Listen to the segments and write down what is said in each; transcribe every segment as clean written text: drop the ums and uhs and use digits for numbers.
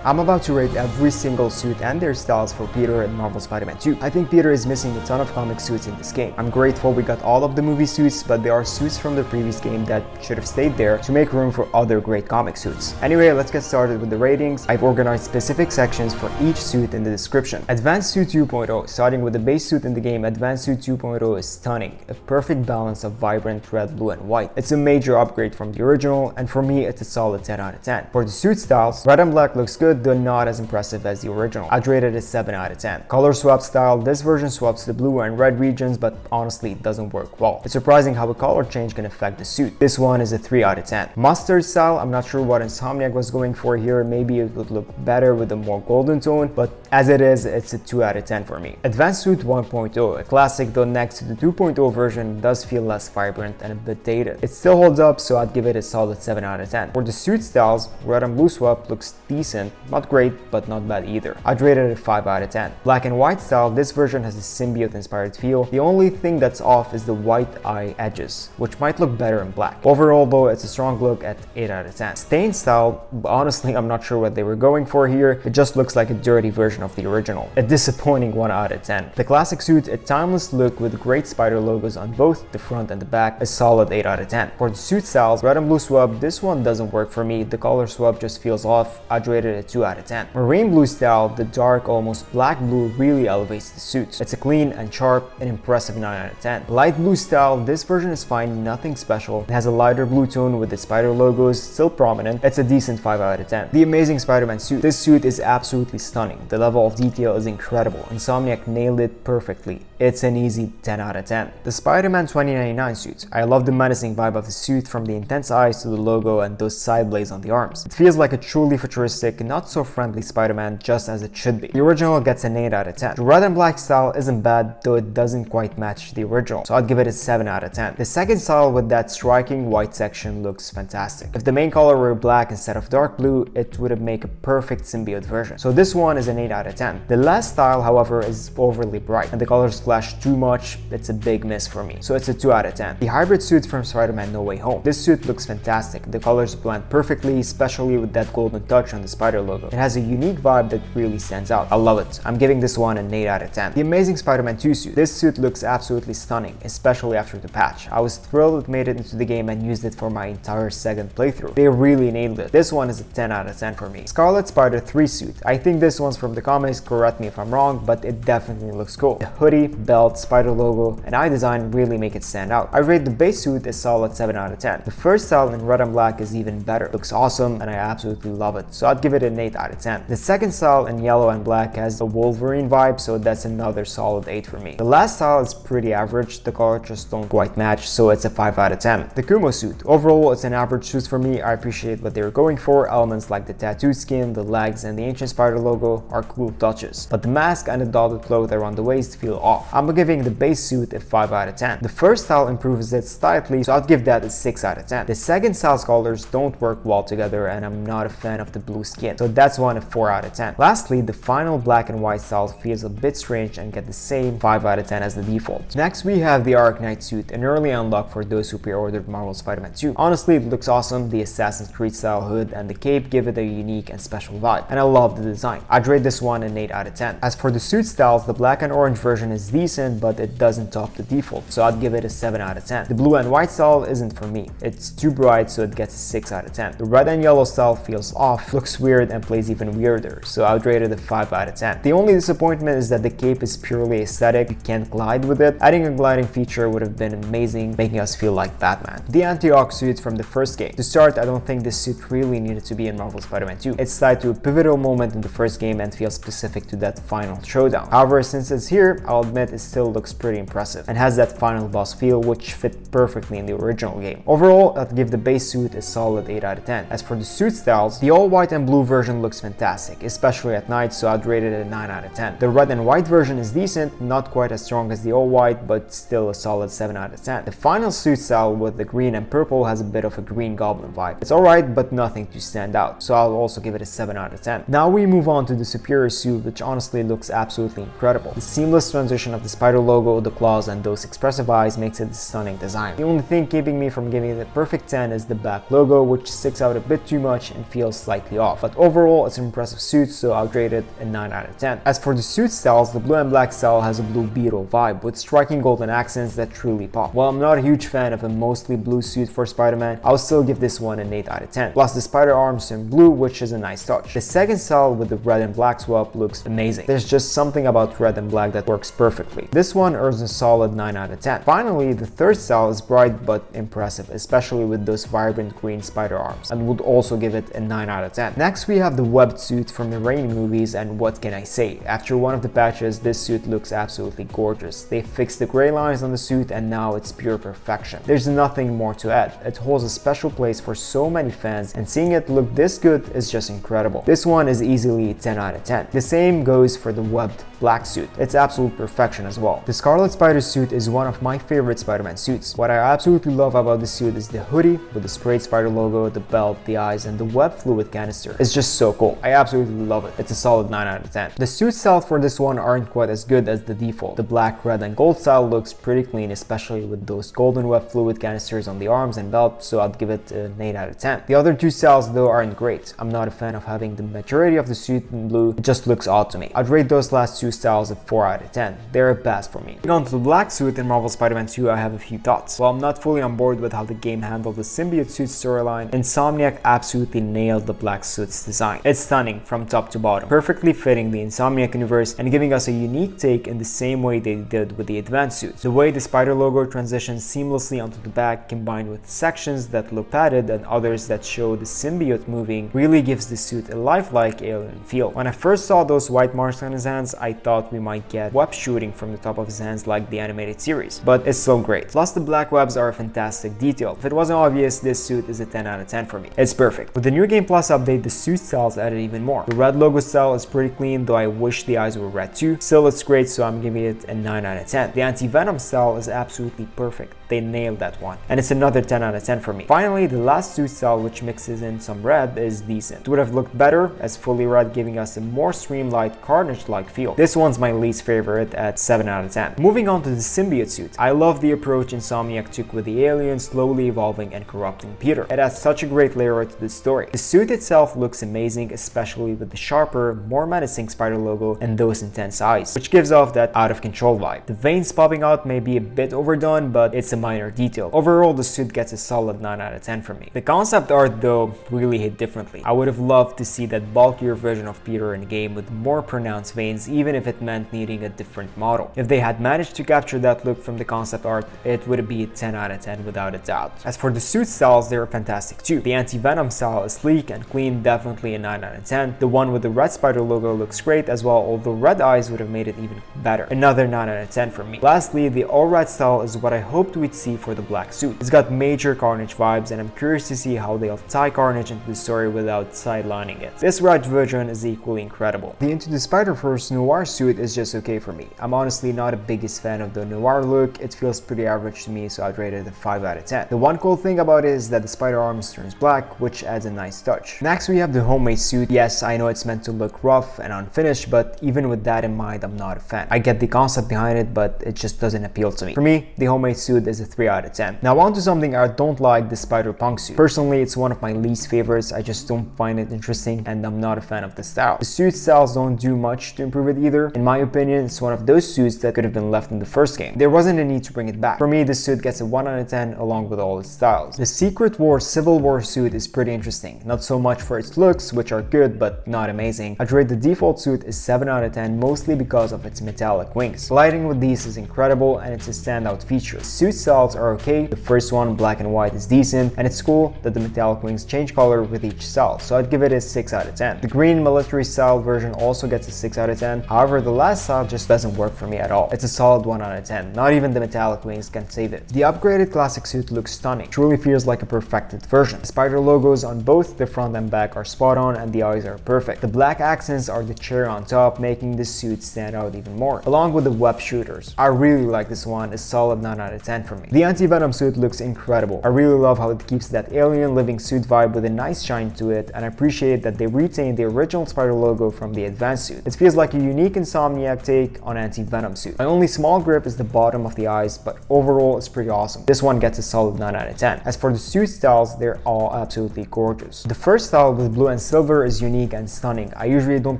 I'm about to rate every single suit and their styles for Peter in Marvel Spider-Man 2. I think Peter is missing a ton of comic suits in this game. I'm grateful we got all of the movie suits, but there are suits from the previous game that should have stayed there to make room for other great comic suits. Anyway, let's get started with the ratings. I've organized specific sections for each suit in the description. Advanced Suit 2.0. Starting with the base suit in the game, Advanced Suit 2.0 is stunning. A perfect balance of vibrant red, blue, and white. It's a major upgrade from the original, and for me, it's a solid 10 out of 10. For the suit styles, red and black looks good, though not as impressive as the original. I'd rate it a 7 out of 10. Color swap style, this version swaps the blue and red regions, but honestly it doesn't work well. It's surprising how a color change can affect the suit. This one is a 3 out of 10. Mustard style, I'm not sure what Insomniac was going for here. Maybe it would look better with a more golden tone, but as it is, it's a 2 out of 10 for me. Advanced Suit 1.0, a classic, though next to the 2.0 version does feel less vibrant and a bit dated. It still holds up, so I'd give it a solid 7 out of 10. For the suit styles, red and blue swap looks decent, not great, but not bad either. I'd rate it a 5 out of 10. Black and white style, this version has a symbiote inspired feel. The only thing that's off is the white eye edges, which might look better in black. Overall though, it's a strong look at 8 out of 10. Stain style, honestly I'm not sure what they were going for here. It just looks like a dirty version of the original. A disappointing 1 out of 10. The classic suit, a timeless look with great spider logos on both the front and the back, a solid 8 out of 10. For the suit styles, red and blue swap, this one doesn't work for me. The color swap just feels off. I'd rate it a 2 out of 10. Marine blue style, the dark almost black blue really elevates the suit. It's a clean and sharp and impressive 9 out of 10. Light blue style, this version is fine, nothing special. It has a lighter blue tone with the spider logos still prominent. It's a decent 5 out of 10. The Amazing Spider-Man suit. This suit is absolutely stunning. The level of detail is incredible. Insomniac nailed it perfectly. It's an easy 10 out of 10. The Spider-Man 2099 suit. I love the menacing vibe of the suit, from the intense eyes to the logo and those side blades on the arms. It feels like a truly futuristic, not so friendly Spider-Man, just as it should be. The original gets an 8 out of 10. The red and black style isn't bad, though it doesn't quite match the original, so I'd give it a 7 out of 10. The second style with that striking white section looks fantastic. If the main color were black instead of dark blue, it would have made a perfect symbiote version. So this one is an 8 out of 10. The last style, however, is overly bright, and the colors clash too much. It's a big miss for me, so it's a 2 out of 10. The hybrid suit from Spider-Man No Way Home. This suit looks fantastic. The colors blend perfectly, especially with that golden touch on the spider logo. It has a unique vibe that really stands out. I love it. I'm giving this one an 8 out of 10. The Amazing Spider-Man 2 suit. This suit looks absolutely stunning, especially after the patch. I was thrilled it made it into the game and used it for my entire second playthrough. They really nailed it. This one is a 10 out of 10 for me. Scarlet III Suit. I think this one's from the comics, correct me if I'm wrong, but it definitely looks cool. The hoodie, belt, spider logo, and eye design really make it stand out. I rate the base suit a solid 7 out of 10. The first style in red and black is even better. It looks awesome and I absolutely love it, so I'd give it an 8 out of 10. The second style in yellow and black has a Wolverine vibe, so that's another solid 8 for me. The last style is pretty average. The colors just don't quite match, so it's a 5 out of 10. The Kumo Suit. Overall, it's an average suit for me. I appreciate what they were going for. Elements like the tattooed skin, the legs, and the ancient spider logo are cool touches, but the mask and the dotted cloth around the waist feel off. I'm giving the base suit a 5 out of 10. The first style improves it slightly, so I'd give that a 6 out of 10. The second style's colors don't work well together, and I'm not a fan of the blue skin, so that's one a 4 out of 10. Lastly, the final black and white style feels a bit strange and get the same 5 out of 10 as the default. Next, we have the Arachknight Suit, an early unlock for those who pre-ordered Marvel Spider-Man 2. Honestly, it looks awesome. The Assassin's Creed style hood and the cape give it a unique and special vibe, and I love the design. I'd rate this one an 8 out of 10. As for the suit styles, the black and orange version is decent, but it doesn't top the default, so I'd give it a 7 out of 10. The blue and white style isn't for me. It's too bright, so it gets a 6 out of 10. The red and yellow style feels off, looks weird, and plays even weirder, so I'd rate it a 5 out of 10. The only disappointment is that the cape is purely aesthetic. You can't glide with it. Adding a gliding feature would have been amazing, making us feel like Batman. The anti-ock suit from the first game. To start, I don't think this suit really needed to be in Marvel Spider-Man 2. It's tied to a pivotal moment in the first game and feels specific to that final showdown. However, since it's here, I'll admit it still looks pretty impressive and has that final boss feel, which fit perfectly in the original game. Overall, I'd give the base suit a solid 8 out of 10. As for the suit styles, the all white and blue version looks fantastic, especially at night, so I'd rate it a 9 out of 10. The red and white version is decent, not quite as strong as the all white, but still a solid 7 out of 10. The final suit style with the green and purple has a bit of a Green Goblin vibe. It's alright, but nothing to stand out, so I'll also give it a 7 out of 10. Now we move on to the Superior Suit, which honestly looks absolutely incredible. The seamless transition of the spider logo, the claws, and those expressive eyes makes it a stunning design. The only thing keeping me from giving it a perfect 10 is the back logo, which sticks out a bit too much and feels slightly off. But overall, overall, it's an impressive suit, so I'll rate it a 9 out of 10. As for the suit styles, the blue and black style has a blue beetle vibe with striking golden accents that truly pop. While I'm not a huge fan of a mostly blue suit for Spider-Man, I'll still give this one an 8 out of 10. Plus the spider arms in blue, which is a nice touch. The second style with the red and black swap looks amazing. There's just something about red and black that works perfectly. This one earns a solid 9 out of 10. Finally, the third style is bright but impressive, especially with those vibrant green spider arms, and would also give it a 9 out of 10. Next we have the webbed suit from the Raimi movies, and what can I say? After one of the patches, this suit looks absolutely gorgeous. They fixed the gray lines on the suit and now it's pure perfection. There's nothing more to add. It holds a special place for so many fans, and seeing it look this good is just incredible. This one is easily 10 out of 10. The same goes for the webbed black suit. It's absolute perfection as well. The Scarlet Spider Suit is one of my favorite Spider-Man suits. What I absolutely love about the suit is the hoodie with the sprayed spider logo, the belt, the eyes, and the web fluid canister. It's just so cool. I absolutely love it. It's a solid 9 out of 10. The suit styles for this one aren't quite as good as the default. The black, red, and gold style looks pretty clean, especially with those golden web fluid canisters on the arms and belt, so I'd give it an 8 out of 10. The other two styles though aren't great. I'm not a fan of having the majority of the suit in blue. It just looks odd to me. I'd rate those last two styles a 4 out of 10. They're a pass for me. Moving on to the black suit in Marvel Spider-Man 2, I have a few thoughts. While I'm not fully on board with how the game handled the Symbiote Suit storyline, Insomniac absolutely nailed the black suit's design. It's stunning from top to bottom, perfectly fitting the Insomniac universe and giving us a unique take in the same way they did with the Advanced Suit. The way the spider logo transitions seamlessly onto the back, combined with sections that look padded and others that show the symbiote moving, really gives the suit a lifelike alien feel. When I first saw those white marks on his hands, I thought we might get web shooting from the top of his hands like the animated series, but it's still great. Plus the black webs are a fantastic detail. If it wasn't obvious, this suit is a 10 out of 10 for me. It's perfect. With the New Game Plus update, the suit styles added even more. The red logo style is pretty clean, though I wish the eyes were red too. Still, it's great, so I'm giving it a 9 out of 10. The Anti-Venom style is absolutely perfect. They nailed that one, and it's another 10 out of 10 for me. Finally, the last suit style, which mixes in some red, is decent. It would have looked better as fully red, giving us a more streamlined Carnage-like feel. This one's my least favorite at 7 out of 10. Moving on to the Symbiote Suit. I love the approach Insomniac took with the alien slowly evolving and corrupting Peter. It adds such a great layer to the story. The suit itself looks amazing, especially with the sharper, more menacing spider logo and those intense eyes, which gives off that out-of-control vibe. The veins popping out may be a bit overdone, but it's a minor detail. Overall, the suit gets a solid 9 out of 10 from me. The concept art though really hit differently. I would have loved to see that bulkier version of Peter in the game with more pronounced veins, even if it meant needing a different model. If they had managed to capture that look from the concept art, it would be a 10 out of 10 without a doubt. As for the suit styles, they're fantastic too. The Anti-Venom style is sleek and clean, definitely a 9 out of 10. The one with the red spider logo looks great as well, although red eyes would have made it even better. Another 9 out of 10 for me. Lastly, the all-red style is what I hoped we'd see for the black suit. It's got major Carnage vibes, and I'm curious to see how they'll tie Carnage into the story without sidelining it. This red version is equally incredible. The Into the Spider-Verse Noir suit is just okay for me. I'm honestly not a biggest fan of the Noir look. It feels pretty average to me, so I'd rate it a 5 out of 10. The one cool thing about it is that the spider arms turns black, which adds a nice touch. Next we have the Homemade Suit. Yes, I know it's meant to look rough and unfinished, but even with that in mind, I'm not a fan. I get the concept behind it, but it just doesn't appeal to me. For me, the Homemade Suit is a 3 out of 10. Now on to something I don't like, the Spider-Punk suit. Personally, it's one of my least favorites. I just don't find it interesting, and I'm not a fan of the style. The suit styles don't do much to improve it either. In my opinion, it's one of those suits that could have been left in the first game. There wasn't a need to bring it back. For me, this suit gets a 1 out of 10 along with all its styles. The Secret War Civil War suit is pretty interesting. Not so much for its looks, which are good but not amazing. I'd rate the default suit is 7 out of 10, mostly because of its metallic wings. Lighting with these is incredible and it's a standout feature. Suit styles are okay. The first one, black and white, is decent, and it's cool that the metallic wings change color with each style, so I'd give it a 6 out of 10. The green military style version also gets a 6 out of 10. However, the last style just doesn't work for me at all. It's a solid 1 out of 10. Not even the metallic wings can save it. The upgraded classic suit looks stunning. Truly feels like a perfected version. The spider logos on both the front and back are spot on, and the eyes are perfect. The black accents are the cherry on top, making this suit stand out even more, along with the web shooters. I really like this one. A solid 9 out of 10 for me. The Anti-Venom suit looks incredible. I really love how it keeps that alien living suit vibe with a nice shine to it, and I appreciate that they retained the original spider logo from the Advanced Suit. It feels like a unique unique Insomniac take on Anti-Venom Suit. My only small grip is the bottom of the eyes, but overall it's pretty awesome. This one gets a solid 9 out of 10. As for the suit styles, they're all absolutely gorgeous. The first style with blue and silver is unique and stunning. I usually don't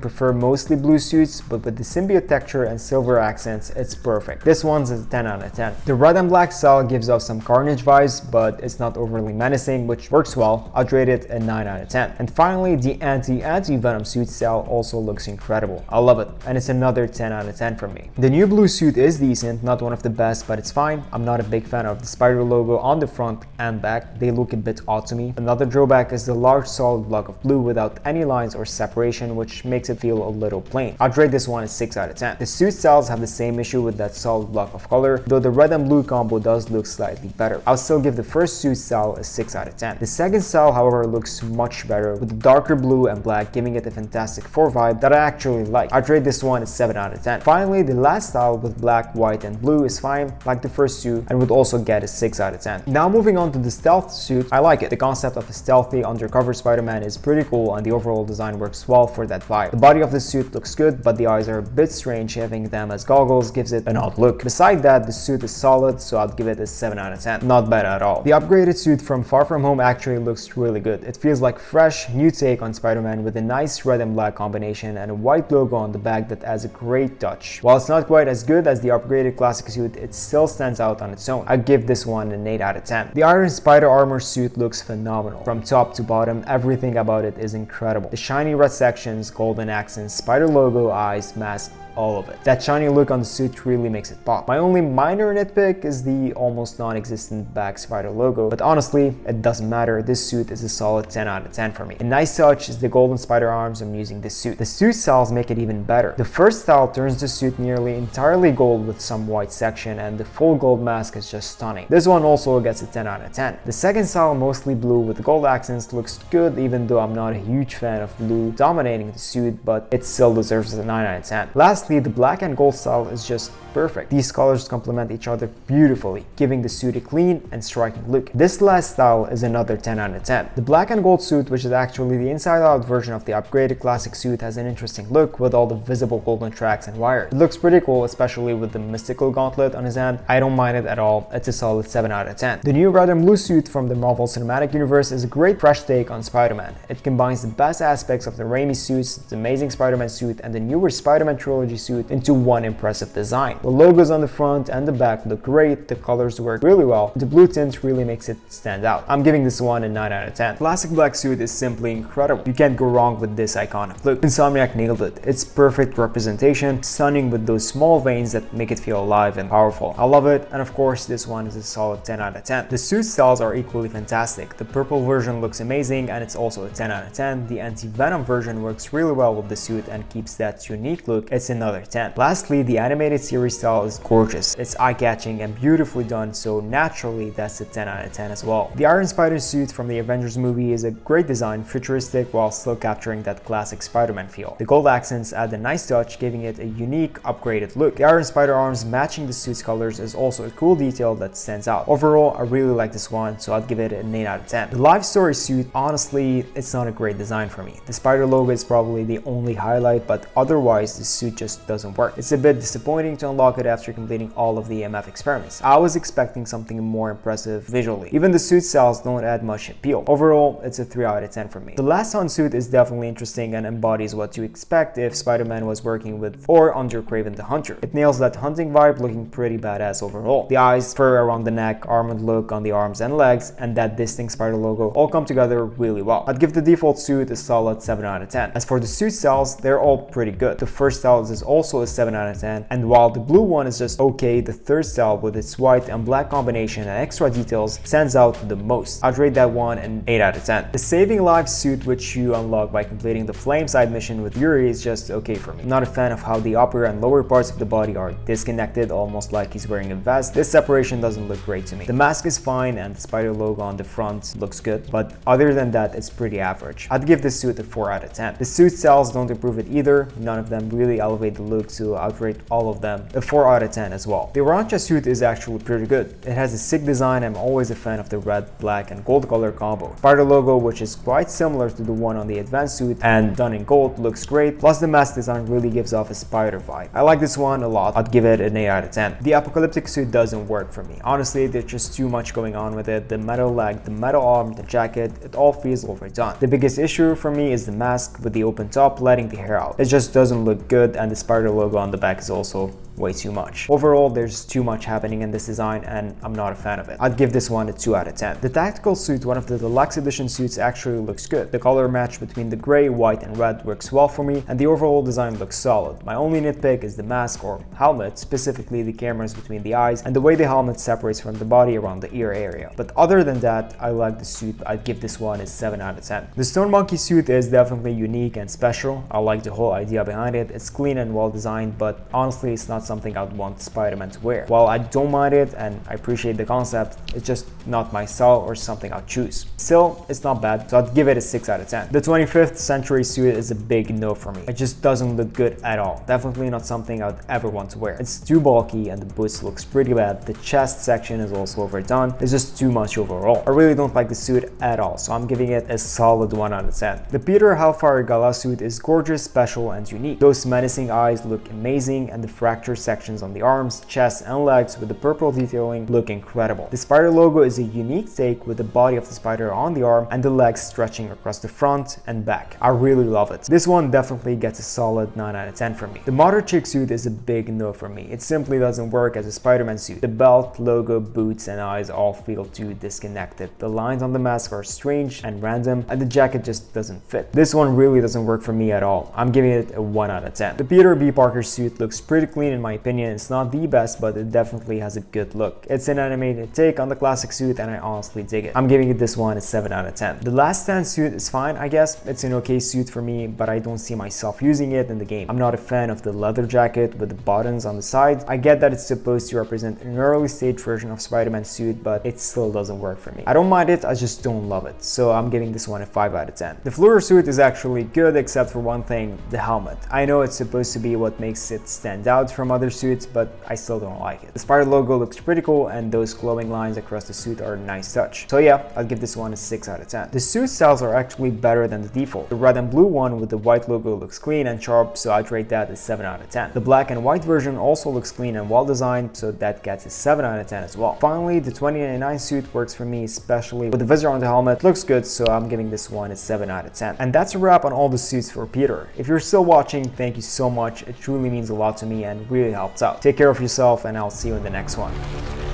prefer mostly blue suits, but with the symbiote texture and silver accents, it's perfect. This one's a 10 out of 10. The red and black style gives off some Carnage vibes, but it's not overly menacing, which works well. I'd rate it a 9 out of 10. And finally, the anti-Venom suit style also looks incredible. I love it, and it's another 10 out of 10 from me. The new blue suit is decent, not one of the best, but it's fine. I'm not a big fan of the spider logo on the front and back. They look a bit odd to me. Another drawback is the large solid block of blue without any lines or separation, which makes it feel a little plain. I'd rate this one a 6 out of 10. The suit styles have the same issue with that solid block of color, though the red and blue combo does look slightly better. I'll still give the first suit style a 6 out of 10. The second style, however, looks much better, with the darker blue and black giving it a fantastic 4 vibe that I actually like. I'd rate this one a 7 out of 10. Finally, the last style with black, white, and blue is fine, like the first suit, and would also get a 6 out of 10. Now moving on to the stealth suit, I like it. The concept of a stealthy, undercover Spider-Man is pretty cool, and the overall design works well for that vibe. The body of the suit looks good, but the eyes are a bit strange. Having them as goggles gives it an odd look. Beside that, the suit is solid, so I'd give it a 7 out of 10. Not bad at all. The upgraded suit from Far From Home actually looks really good. It feels like fresh, new take on Spider-Man with a nice red and black combination and a white logo on the back that adds a great touch. While it's not quite as good as the upgraded classic suit, it still stands out on its own. I'd give this one an 8 out of 10. The Iron Spider armor suit looks phenomenal. From top to bottom, everything about it is incredible. The shiny red sections, golden accents, spider logo, eyes, mask, all of it. That shiny look on the suit really makes it pop. My only minor nitpick is the almost non-existent back spider logo, but honestly, it doesn't matter. This suit is a solid 10 out of 10 for me. A nice touch is the golden spider arms I'm using this suit. The suit styles make it even better. The first style turns the suit nearly entirely gold with some white section, and the full gold mask is just stunning. This one also gets a 10 out of 10. The second style, mostly blue with gold accents, looks good, even though I'm not a huge fan of blue dominating the suit, but it still deserves a 9 out of 10. Lastly, the black and gold style is just perfect. These colors complement each other beautifully, giving the suit a clean and striking look. This last style is another 10 out of 10. The black and gold suit, which is actually the inside-out version of the upgraded classic suit, has an interesting look with all the visible golden tracks and wires. It looks pretty cool, especially with the mystical gauntlet on his hand. I don't mind it at all. It's a solid 7 out of 10. The new red and blue suit from the Marvel Cinematic Universe is a great fresh take on Spider-Man. It combines the best aspects of the Raimi suits, the Amazing Spider-Man suit, and the newer Spider-Man trilogy suit into one impressive design. The logos on the front and the back look great, the colors work really well, the blue tint really makes it stand out. I'm giving this one a 9 out of 10. Classic black suit is simply incredible. You can't go wrong with this iconic look. Insomniac nailed it. It's perfect representation, stunning with those small veins that make it feel alive and powerful. I love it, and of course this one is a solid 10 out of 10. The suit styles are equally fantastic. The purple version looks amazing, and it's also a 10 out of 10. The Anti-Venom version works really well with the suit and keeps that unique look. It's another 10. Lastly, the animated series style is gorgeous. It's eye-catching and beautifully done, so naturally that's a 10 out of 10 as well. The Iron Spider suit from the Avengers movie is a great design, futuristic while still capturing that classic Spider-Man feel. The gold accents add a nice touch, giving it a unique, upgraded look. The Iron Spider arms matching the suit's colors is also a cool detail that stands out. Overall, I really like this one, so I'd give it an 8 out of 10. The Life Story suit, honestly, it's not a great design for me. The spider logo is probably the only highlight, but otherwise the suit just doesn't work. It's a bit disappointing to unlock it after completing all of the EMF experiments. I was expecting something more impressive visually. Even the suit styles don't add much appeal. Overall, it's a 3 out of 10 for me. The Last Hunt suit is definitely interesting and embodies what you expect if Spider-Man was working with or under Kraven the Hunter. It nails that hunting vibe, looking pretty badass overall. The eyes, fur around the neck, armored look on the arms and legs, and that distinct spider logo all come together really well. I'd give the default suit a solid 7 out of 10. As for the suit styles, they're all pretty good. The first style is also a 7 out of 10, and while the blue one is just okay, the third style with its white and black combination and extra details stands out the most. I'd rate that one an 8 out of 10. The Saving Lives suit, which you unlock by completing the flame side mission with Yuri, is just okay for me. I'm not a fan of how the upper and lower parts of the body are disconnected, almost like he's wearing a vest. This separation doesn't look great to me. The mask is fine and the spider logo on the front looks good, but other than that, it's pretty average. I'd give this suit a 4 out of 10. The suit styles don't improve it either. None of them really elevate elevate the look, so I'd rate all of them a 4 out of 10 as well. The Aurantia Suit is actually pretty good. It has a sick design. I'm always a fan of the red, black and gold color combo. Spider logo, which is quite similar to the one on the Advanced Suit and done in gold, looks great, plus the mask design really gives off a spider vibe. I like this one a lot. I'd give it an 8 out of 10. The Apocalyptic Suit doesn't work for me. Honestly, there's just too much going on with it. The metal leg, the metal arm, the jacket, it all feels overdone. The biggest issue for me is the mask with the open top letting the hair out. It just doesn't look good, and the spider logo on the back is also way too much. Overall, there's too much happening in this design and I'm not a fan of it. I'd give this one a 2 out of 10. The Tactical Suit, one of the deluxe edition suits, actually looks good. The color match between the gray, white and red works well for me, and the overall design looks solid. My only nitpick is the mask or helmet, specifically the cameras between the eyes and the way the helmet separates from the body around the ear area. But other than that, I like the suit. I'd give this one a 7 out of 10. The Stone Monkey Suit is definitely unique and special. I like the whole idea behind it. It's clean and well designed, but honestly, it's not something I'd want Spider-Man to wear. While I don't mind it and I appreciate the concept, it's just not my style or something I'd choose. Still, it's not bad, so I'd give it a 6 out of 10. The 25th Century Suit is a big no for me. It just doesn't look good at all. Definitely not something I'd ever want to wear. It's too bulky and the boots looks pretty bad. The chest section is also overdone. It's just too much overall. I really don't like the suit at all, so I'm giving it a solid 1 out of 10. The Peter Hellfire Gala suit is gorgeous, special and unique. Those menacing eyes look amazing, and the fracture sections on the arms, chest and legs with the purple detailing look incredible. The spider logo is a unique take with the body of the spider on the arm and the legs stretching across the front and back. I really love it. This one definitely gets a solid 9 out of 10 from me. The Motorchick suit is a big no for me. It simply doesn't work as a Spider-Man suit. The belt, logo, boots and eyes all feel too disconnected. The lines on the mask are strange and random, and the jacket just doesn't fit. This one really doesn't work for me at all. I'm giving it a 1 out of 10. The Peter B. Parker suit looks pretty clean in my opinion. It's not the best, but it definitely has a good look. It's an animated take on the classic suit and I honestly dig it. I'm giving it this one a 7 out of 10. The Last Stand suit is fine, I guess. It's an okay suit for me, but I don't see myself using it in the game. I'm not a fan of the leather jacket with the buttons on the side. I get that it's supposed to represent an early stage version of Spider-Man suit, but it still doesn't work for me. I don't mind it, I just don't love it. So I'm giving this one a 5 out of 10. The Fluro suit is actually good except for one thing, the helmet. I know it's supposed to be what makes it stand out from other suits, but I still don't like it. The spider logo looks pretty cool and those glowing lines across the suit are a nice touch. So yeah, I'll give this one a 6 out of 10. The suit styles are actually better than the default. The red and blue one with the white logo looks clean and sharp, so I'd rate that a 7 out of 10. The black and white version also looks clean and well designed, so that gets a 7 out of 10 as well. Finally, the 2099 suit works for me, especially with the visor on the helmet. Looks good, so I'm giving this one a 7 out of 10. And that's a wrap on all the suits for Peter. If you're still watching, thank you so much. It truly means a lot to me and really helps out. Take care of yourself and I'll see you in the next one.